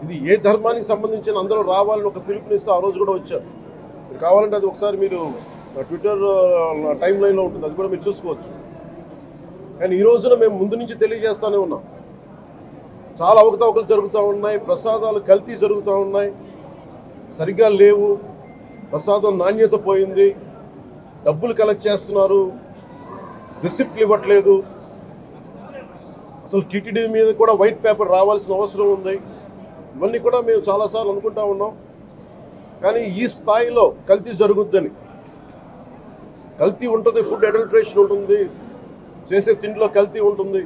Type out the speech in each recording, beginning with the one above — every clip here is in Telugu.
ఇది ఏ ధర్మానికి సంబంధించిన అందరూ రావాలని ఒక పిలుపునిస్తూ ఆ రోజు కూడా వచ్చారు. కావాలంటే అది ఒకసారి మీరు ట్విట్టర్ టైం లైన్లో ఉంటుంది, అది కూడా మీరు చూసుకోవచ్చు. కానీ ఈ రోజున మేము ముందు నుంచి తెలియజేస్తూనే ఉన్నాం, చాలా అవకతవకలు జరుగుతూ ఉన్నాయి, ప్రసాదాలు కల్తీ జరుగుతూ ఉన్నాయి, సరిగ్గా లేవు, ప్రసాదం నాణ్యత పోయింది, డబ్బులు కలెక్ట్ చేస్తున్నారు, రిసిప్ట్లు ఇవ్వట్లేదు, అసలు టీటీడీ మీద కూడా వైట్ పేపర్ రావాల్సిన అవసరం ఉంది. ఇవన్నీ కూడా మేము చాలాసార్లు అనుకుంటా ఉన్నాం. కానీ ఈ స్థాయిలో కల్తీ జరుగుద్దని, కల్తీ ఉంటుంది, ఫుడ్ అడల్ట్రేషన్ ఉంటుంది, చేసే తిండిలో కల్తీ ఉంటుంది,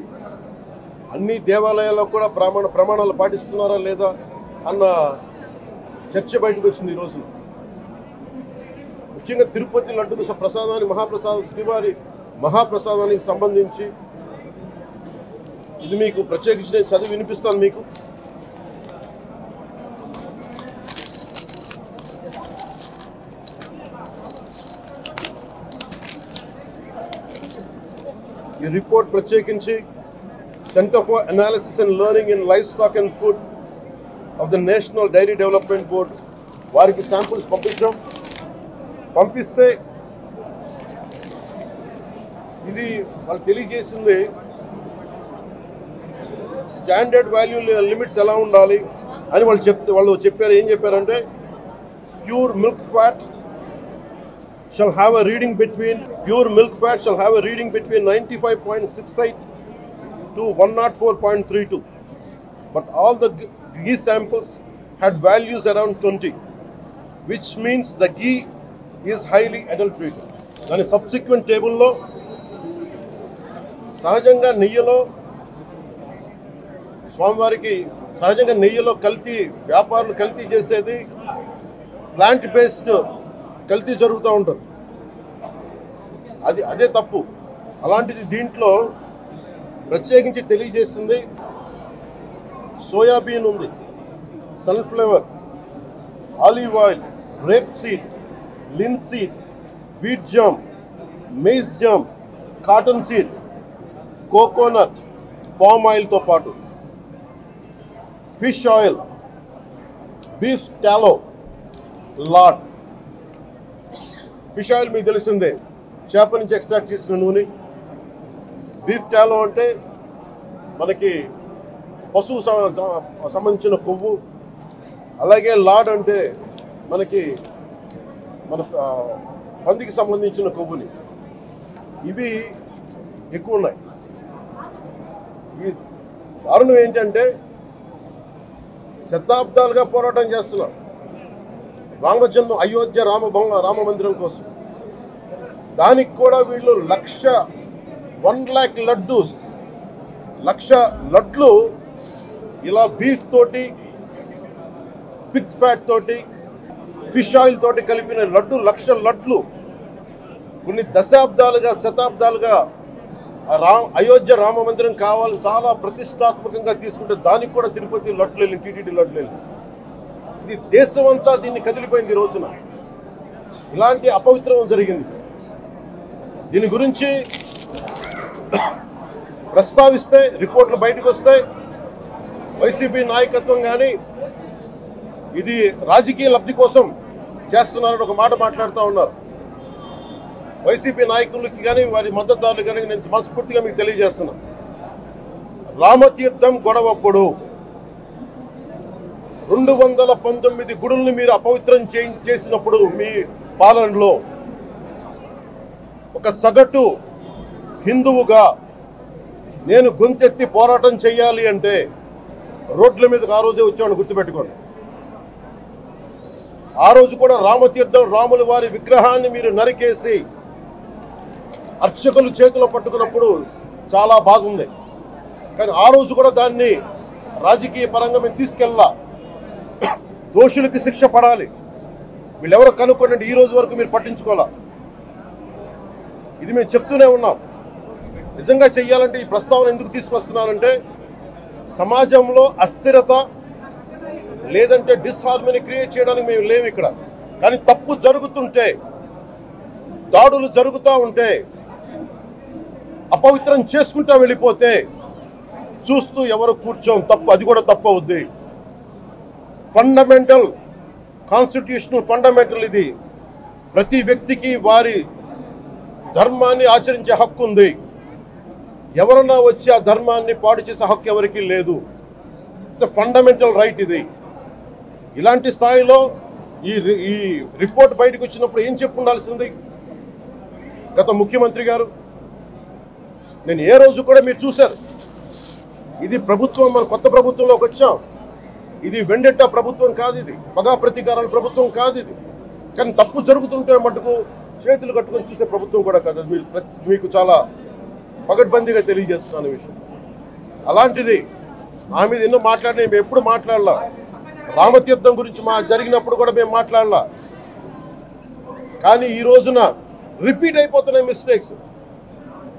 అన్ని దేవాలయాల్లో కూడా ప్రమాణాలు పాటిస్తున్నారా లేదా అన్న చర్చ బయటకు వచ్చింది ఈరోజు. ముఖ్యంగా తిరుపతి లడ్డు ప్రసాదాన్ని మహాప్రసాదం శ్రీవారి మహాప్రసాదానికి సంబంధించి ఇది మీకు ప్రత్యేకించి నేను చదివి వినిపిస్తాను మీకు. ఈ రిపోర్ట్ ప్రత్యేకించి centre for analysis and learning in livestock and food of the national dairy development board వారికి శాంపుల్స్ పంపించాం. పంపిస్తే ఇది వాళ్ళు తెలియజేసింది స్టాండర్డ్ వాల్యూ లిమిట్స్ ఎలా ఉండాలి అని వాళ్ళు చెప్పారు. ఏం చెప్పారంటే pure milk fat shall have a reading between 95.68 to 104.32, but all the ghee samples had values around 20, which means the ghee is highly adulterated. Then subsequent table lo సహజంగా నెయ్యిలో స్వామివారికి సహజంగా నెయ్యిలో కల్తీ వ్యాపారులు కల్తీ చేసేది ప్లాంట్ బేస్డ్ కల్తీ జరుగుతూ ఉంటుంది, అదే తప్పు. అలాంటిది దీంట్లో ప్రత్యేకించి తెలియజేస్తుంది సోయాబీన్ ఉంది, sunflower, olive oil, rapeseed, linseed, wheat germ, maize germ, cottonseed, coconut, palm ఆయిల్తో పాటు fish oil, beef tallow, lard. Fish oil మీకు తెలిసిందే, చేప నుంచి ఎక్స్ట్రాక్ట్ చేసిన నూనె. బీఫ్ టాలో అంటే మనకి పశువు సంబంధించిన కొవ్వు. అలాగే లాడ్ అంటే మనకి మన పందికి సంబంధించిన కొవ్వుని. ఇవి ఎక్కువ ఉన్నాయి. ఈ దారుణం ఏంటంటే శతాబ్దాలుగా పోరాటం చేస్తున్నారు రామజన్మ అయోధ్య రామ మందిరం కోసం. దానికి కూడా వీళ్ళు 1,00,000 లక్ష లడ్లు ఇలా బీఫ్ తోటి, పిగ్ ఫ్యాట్ తోటి, ఫిష్ ఆయిల్ తోటి కలిపిన లక్ష లడ్లు కొన్ని దశాబ్దాలుగా శతాబ్దాలుగా అయోధ్య రామ మందిరం కావాలని చాలా ప్రతిష్టాత్మకంగా తీసుకుంటే దానికి కూడా తిరుపతి లడ్లు వెళ్ళింది, టీటీడీ లడ్లు వెళ్ళింది. ఇది దేశం అంతా దీన్ని కదిలిపోయింది. ఈ రోజున ఇలాంటి అపవిత్రం జరిగింది. దీని గురించి ప్రస్తావిస్తే రిపోర్ట్లు బయటకు వస్తాయి. వైసీపీ నాయకత్వం కానీ ఇది రాజకీయ లబ్ధి కోసం చేస్తున్నారని ఒక మాట మాట్లాడుతూ ఉన్నారు. వైసీపీ నాయకులకి కానీ వారి మద్దతుదారులు కానీ నేను మనస్ఫూర్తిగా మీకు తెలియజేస్తున్నా, రామతీర్థం గొడవప్పుడు 219 గుడుల్ని మీరు అపవిత్రం చేసినప్పుడు మీ పాలనలో ఒక సగటు హిందువుగా నేను గొంతెత్తి పోరాటం చేయాలి అంటే రోడ్ల మీదకి ఆ రోజే వచ్చామని గుర్తుపెట్టుకోండి. ఆ రోజు కూడా రామతీర్థం రాముల వారి విగ్రహాన్ని మీరు నరికేసి అర్చకులు చేతిలో పట్టుకున్నప్పుడు చాలా బాగుంది. కానీ ఆ రోజు కూడా దాన్ని రాజకీయ పరంగా మేము తీసుకెళ్ళా. దోషులకి శిక్ష పడాలి, వీళ్ళెవరో కనుక్కోండి. ఈ రోజు వరకు మీరు పట్టించుకోవాలా. ఇది మేము చెప్తూనే ఉన్నాం. నిజంగా చెయ్యాలంటే ఈ ప్రస్తావన ఎందుకు తీసుకొస్తున్నానంటే సమాజంలో అస్థిరత లేదంటే డిస్హార్మనీ క్రియేట్ చేయడానికి మేము లేవు ఇక్కడ. కానీ తప్పు జరుగుతుంటే, దాడులు జరుగుతూ ఉంటే, అపవిత్రం చేసుకుంటూ వెళ్ళిపోతే చూస్తూ ఎవరు కూర్చోం, తప్పు, అది కూడా తప్పు అవుద్ది. Fundamental, constitutional fundamental. ఇది ప్రతి వ్యక్తికి వారి ధర్మాన్ని ఆచరించే హక్కు ఉంది. ఎవరన్నా వచ్చి ఆ ధర్మాన్ని పాడు చేసే హక్కు ఎవరికీ లేదు. ఇట్స్ ఎ ఫండమెంటల్ రైట్ ఇది. ఇలాంటి స్థాయిలో ఈ రిపోర్ట్ బయటకు వచ్చినప్పుడు ఏం చెప్పు ఉండాల్సింది గత ముఖ్యమంత్రి గారు? నేను ఏ రోజు కూడా మీరు చూశారు, ఇది ప్రభుత్వం, మన కొత్త ప్రభుత్వంలోకి వచ్చాం, ఇది వెండెట్టా ప్రభుత్వం కాదు, ఇది పగా ప్రతీకారాల ప్రభుత్వం కాదు ఇది. కానీ తప్పు జరుగుతుంటే మటుకు చేతులు కట్టుకొని చూసే ప్రభుత్వం కూడా కాదు. అది మీకు చాలా పగడ్బందీగా తెలియజేస్తున్నాను విషయం. అలాంటిది ఆ మీద ఎన్నో మాట్లాడినా మేము ఎప్పుడు మాట్లాడలా. రామతీర్థం గురించి జరిగినప్పుడు కూడా మేము మాట్లాడలా. కానీ ఈ రోజున రిపీట్ అయిపోతున్నాయి మిస్టేక్స్.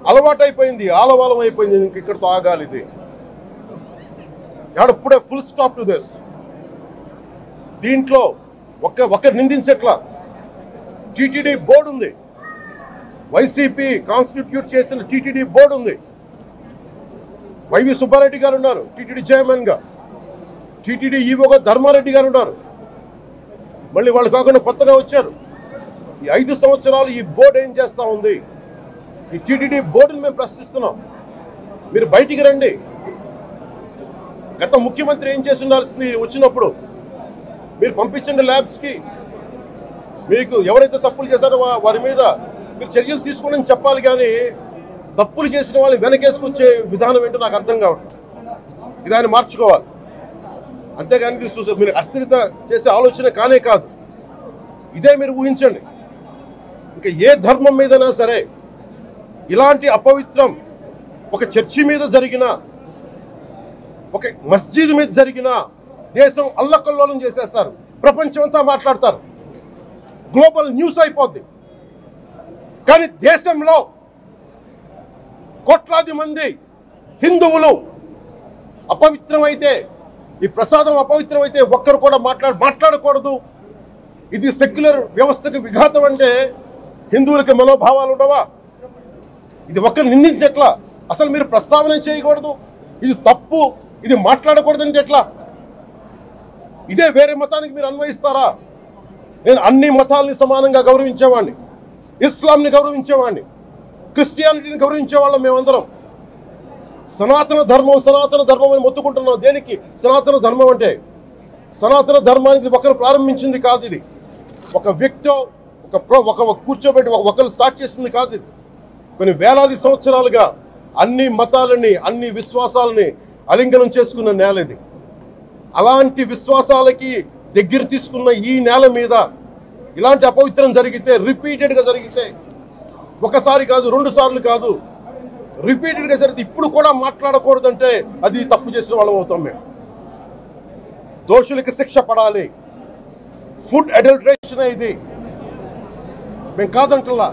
అలవాటు అయిపోయింది, ఆలవాలం అయిపోయింది. ఇంక ఇక్కడితో ఆగాలి. ఇది ఇప్పుడే ఫుల్ స్టాప్ టు దిస్. దీంట్లో ఒకరు నిందించట్లా. టీటీడీ బోర్డు ఉంది, వైసీపీ కాన్స్టిట్యూట్ చేసిన టీటీడీ బోర్డు ఉంది. వైవి సుబ్బారెడ్డి గారు ఉన్నారు టీటీడీ చైర్మన్గా, టీటీడీ ఈవోగా ధర్మారెడ్డి గారు ఉన్నారు. మళ్ళీ వాళ్ళు కాకుండా కొత్తగా వచ్చారు. ఈ 5 సంవత్సరాలు ఈ బోర్డు ఏం చేస్తూ ఉంది? ఈ టీటీడీ బోర్డుని మేము ప్రశ్నిస్తున్నాం. మీరు బయటికి రండి. గత ముఖ్యమంత్రి ఏం చేసి ఉండాల్సింది? వచ్చినప్పుడు మీరు పంపించండి ల్యాబ్స్కి. మీకు ఎవరైతే తప్పులు చేశారో వారి మీద మీరు చర్యలు తీసుకోండి చెప్పాలి. కానీ తప్పులు చేసిన వాళ్ళని వెనకేసుకొచ్చే విధానం ఏంటో నాకు అర్థం కావట్లేదు. ఇదాన్ని మార్చుకోవాలి. అంతేగాని మీరు అస్థిరత చేసే ఆలోచన కానే కాదు. ఇదే మీరు ఊహించండి. ఇంకా ఏ ధర్మం మీదైనా సరే ఇలాంటి అపవిత్రం ఒక చర్చి మీద జరిగిన, ఒక మస్జిద్ మీద జరిగిన దేశం అల్లకల్లోలం చేసేస్తారు. ప్రపంచం అంతా మాట్లాడతారు, గ్లోబల్ న్యూస్ అయిపోద్ది. కానీ దేశంలో కోట్లాది మంది హిందువులు అపవిత్రమైతే, ఈ ప్రసాదం అపవిత్రమైతే ఒక్కరు కూడా మాట్లాడకూడదు. ఇది సెక్యులర్ వ్యవస్థకు విఘాతం అంటే హిందువులకి మనోభావాలు ఉండవా? ఇది ఒక్కరు నిందించట్లా. అసలు మీరు ప్రస్తావన చేయకూడదు, ఇది తప్పు, ఇది మాట్లాడకూడదు అంటే ఎట్లా? ఇదే వేరే మతానికి మీరు అన్వయిస్తారా? నేను అన్ని మతాలని సమానంగా గౌరవించేవాడిని, ఇస్లాంని గౌరవించేవాడిని, క్రిస్టియానిటీని గౌరవించేవాళ్ళం. మేమందరం సనాతన ధర్మం అని మొత్తుకుంటున్నాం. దేనికి సనాతన ధర్మం అంటే? సనాతన ధర్మానికి ఒకరు ప్రారంభించింది కాదు. ఇది ఒక వ్యక్తో ఒక కూర్చోబెట్టి ఒకరు స్టార్ట్ చేసింది కాదు. ఇది కొన్ని వేలాది సంవత్సరాలుగా అన్ని మతాలని, అన్ని విశ్వాసాలని అలింగనం చేసుకున్న నేల ఇది. అలాంటి విశ్వాసాలకి దగ్గర తీసుకున్న ఈ నేల మీద ఇలాంటి అపవిత్రం జరిగితే, రిపీటెడ్గా జరిగితే, ఒకసారి కాదు 2 సార్లు కాదు, రిపీటెడ్గా జరిగితే ఇప్పుడు కూడా మాట్లాడకూడదంటే అది తప్పు చేసిన వాళ్ళం అవుతాం. మేము దోషులకి శిక్ష పడాలి. ఫుడ్ అడల్టరేషన్ ఇది మేము కాదంటలా.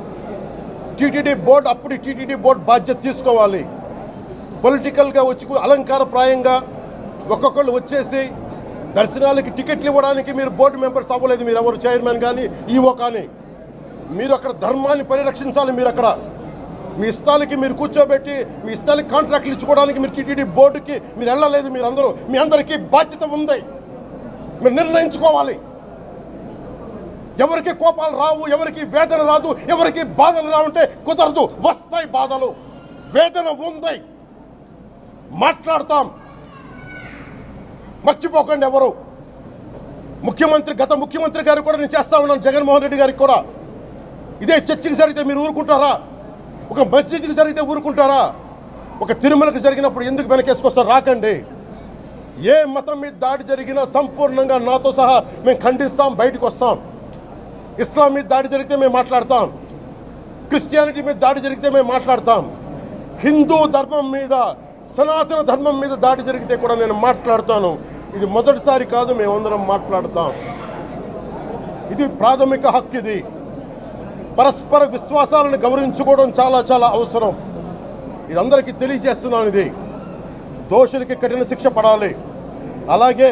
టీటీడీ బోర్డు అప్పుడు టీటీడీ బోర్డు బాధ్యత తీసుకోవాలి. పొలిటికల్గా వచ్చి అలంకారప్రాయంగా ఒక్కొక్కళ్ళు వచ్చేసి దర్శనాలకి టికెట్లు ఇవ్వడానికి మీరు బోర్డు మెంబర్స్ అవ్వలేదు. మీరు ఎవరు చైర్మన్ కానీ ఈవో కానీ. మీరు అక్కడ ధర్మాన్ని పరిరక్షించాలి. మీరు అక్కడ మీ ఇష్టాలకి మీరు కూర్చోబెట్టి మీ ఇష్టాలకి కాంట్రాక్ట్లు ఇచ్చుకోవడానికి మీరు టీటీడీ బోర్డుకి మీరు వెళ్ళలేదు. మీరందరూ, మీ అందరికీ బాధ్యత ఉంది. మీరు నిర్ణయించుకోవాలి. ఎవరికి కోపాలు రావు, ఎవరికి వేదన రాదు, ఎవరికి బాధలు రావుంటే కుదరదు. వస్తాయి బాధలు, వేదన ఉంది, మాట్లాడతాం. మర్చిపోకండి ఎవరు. గత ముఖ్యమంత్రి గారు కూడా నేను చేస్తా ఉన్నాను, జగన్మోహన్ రెడ్డి గారికి కూడా. ఇదే చర్చికి జరిగితే మీరు ఊరుకుంటారా? ఒక మసీదుకి జరిగితే ఊరుకుంటారా? ఒక తిరుమలకు జరిగినప్పుడు ఎందుకు వెనకేసుకొస్తారు? రాకండి. ఏ మతం మీద దాడి జరిగినా సంపూర్ణంగా నాతో సహా మేము ఖండిస్తాం, బయటకు వస్తాం. ఇస్లాం మీద దాడి జరిగితే మేము మాట్లాడతాం, క్రిస్టియానిటీ మీద దాడి జరిగితే మేము మాట్లాడతాం, హిందూ ధర్మం మీద, సనాతన ధర్మం మీద దాడి జరిగితే కూడా నేను మాట్లాడతాను. ఇది మొదటిసారి కాదు, మేమందరం మాట్లాడతాం. ఇది ప్రాథమిక హక్కు. ఇది పరస్పర విశ్వాసాలను గౌరవించుకోవడం చాలా చాలా అవసరం. ఇది అందరికీ తెలియజేస్తున్నాను. ఇది దోషులకి కఠిన శిక్ష పడాలి. అలాగే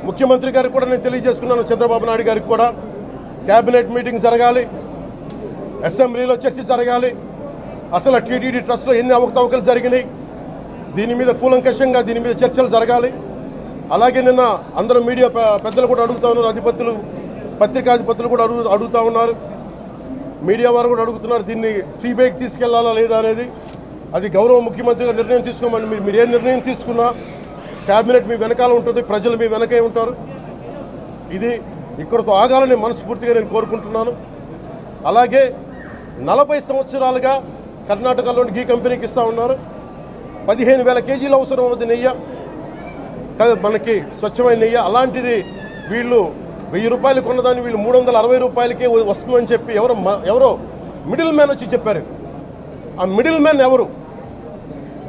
ముఖ్యమంత్రి గారికి కూడా నేను తెలియజేసుకున్నాను, చంద్రబాబు నాయుడు గారికి కూడా క్యాబినెట్ మీటింగ్ జరగాలి, అసెంబ్లీలో చర్చ జరగాలి. అసలు టీటీడీ ట్రస్ట్లో ఎన్ని అవకతవకలు జరిగినాయి, దీని మీద కూలంకషంగా దీని మీద చర్చలు జరగాలి. అలాగే నిన్న అందరూ మీడియా పెద్దలు కూడా అడుగుతూ ఉన్నారు, అధిపతులు పత్రికాధిపతులు కూడా అడుగుతూ ఉన్నారు, మీడియా వారు కూడా అడుగుతున్నారు దీన్ని సిబిఐకి తీసుకెళ్లాలా లేదా అనేది. అది గౌరవ ముఖ్యమంత్రిగా నిర్ణయం తీసుకోమని మీరు ఏ నిర్ణయం తీసుకున్నా క్యాబినెట్ మీ వెనకాల ఉంటుంది, ప్రజలు మీ వెనకే ఉంటారు. ఇది ఇక్కడితో ఆగాలని మనస్ఫూర్తిగా నేను కోరుకుంటున్నాను. అలాగే 40 సంవత్సరాలుగా కర్ణాటకలోని గీ కంపెనీకి ఇస్తూ ఉన్నారు. 15,000 కేజీలు అవసరం అవుతుంది నెయ్యి, మనకి స్వచ్ఛమైన నెయ్యి. అలాంటిది వీళ్ళు 1000 రూపాయలు కొన్నదాన్ని వీళ్ళు 360 రూపాయలకే వస్తుందని చెప్పి ఎవరో మిడిల్ మ్యాన్ వచ్చి చెప్పారు. ఆ మిడిల్ మ్యాన్ ఎవరు?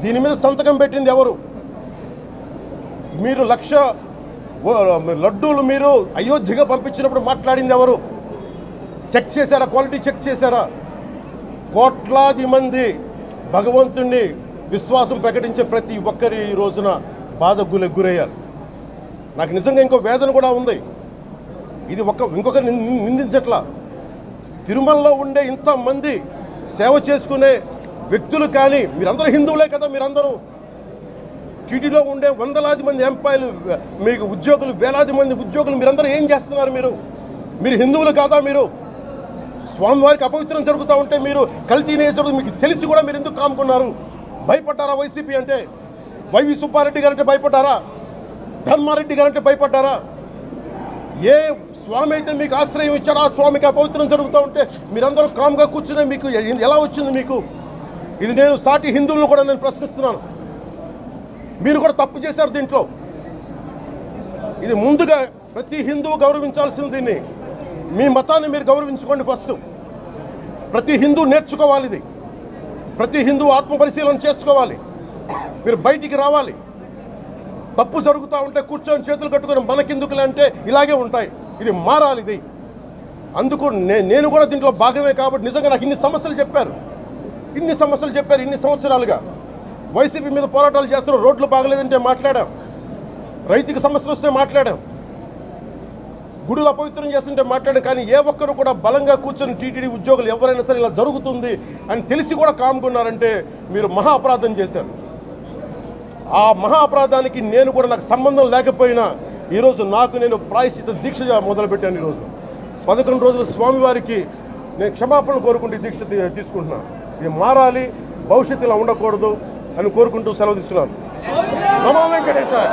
దీని మీద సంతకం పెట్టింది ఎవరు? మీరు 1,00,000 లడ్డూలు మీరు అయోధ్యగా పంపించినప్పుడు మాట్లాడింది ఎవరు? చెక్ చేశారా? క్వాలిటీ చెక్ చేశారా? కోట్లాది మంది భగవంతుణ్ణి విశ్వాసం ప్రకటించే ప్రతి ఒక్కరి ఈ రోజున బాధకు గురయ్యారు. నాకు నిజంగా ఇంకో వేదన కూడా ఉంది. ఇది ఇంకొకరు నిందించట్లా. తిరుమలలో ఉండే ఇంతమంది సేవ చేసుకునే వ్యక్తులు కానీ మీరందరూ హిందువులే కదా, మీరందరూ టీటీలో ఉండే వందలాది మంది ఎంప్లాయీలు, మీకు ఉద్యోగులు, వేలాది మంది ఉద్యోగులు, మీరందరూ ఏం చేస్తున్నారు? మీరు హిందువులు కాదా? మీరు స్వామివారికి అపవిత్రం జరుగుతూ ఉంటే మీరు కల్తీ నేచరు మీకు తెలిసి కూడా మీరు ఎందుకు కాముకున్నారు? భయపడ్డారా? వైసీపీ అంటే వైవి సుబ్బారెడ్డి గారంటే భయపడ్డారా? ధర్మారెడ్డి గారంటే భయపడ్డారా? ఏ స్వామి అయితే మీకు ఆశ్రయం ఇచ్చారో ఆ స్వామికి అపవిత్రం జరుగుతూ ఉంటే మీరందరూ కామ్గా కూర్చునే మీకు ఎలా వచ్చింది? మీకు ఇది నేను సాటి హిందువులను కూడా నేను ప్రశ్నిస్తున్నాను. మీరు కూడా తప్పు చేశారు దీంట్లో. ఇది ముందుగా ప్రతి హిందువు గౌరవించాల్సింది. దీన్ని మీ మతాన్ని మీరు గౌరవించుకోండి ఫస్ట్. ప్రతి హిందువు నేర్చుకోవాలి ఇది. ప్రతి హిందువు ఆత్మపరిశీలన చేసుకోవాలి. మీరు బయటికి రావాలి. తప్పు జరుగుతూ ఉంటే కూర్చొని చేతులు కట్టుకొని మనకెందుకులే అంటే ఇలాగే ఉంటాయి. ఇది మారాలి. ఇది అందుకు నేను కూడా దీంట్లో భాగమే. కాబట్టి నిజంగా నాకు ఇన్ని సమస్యలు చెప్పారు ఇన్ని సంవత్సరాలుగా. వైసీపీ మీద పోరాటాలు చేస్తున్నారు. రోడ్లు బాగలేదంటే మాట్లాడాం, రైతుకి సమస్యలు వస్తే మాట్లాడాం, గుడులు అపవిత్రం చేస్తుంటే మాట్లాడాం. కానీ ఏ ఒక్కరు కూడా బలంగా కూర్చొని టీటీడీ ఉద్యోగులు ఎవరైనా సరే ఇలా జరుగుతుంది అని తెలిసి కూడా కామ్కున్నారంటే మీరు మహా అపరాధం చేశారు. ఆ మహా అపరాధానికి నాకు సంబంధం లేకపోయినా ఈరోజు నేను ప్రాయశ్చిత దీక్ష మొదలుపెట్టాను. ఈరోజు 11 రోజులు స్వామివారికి నేను క్షమాపణలు కోరుకుంటూ దీక్ష తీసుకుంటున్నాను. ఇది మారాలి, భవిష్యత్తు ఇలా ఉండకూడదు అని కోరుకుంటూ సెలవు తీసుకున్నాను. నమో వెంకటేశాయ.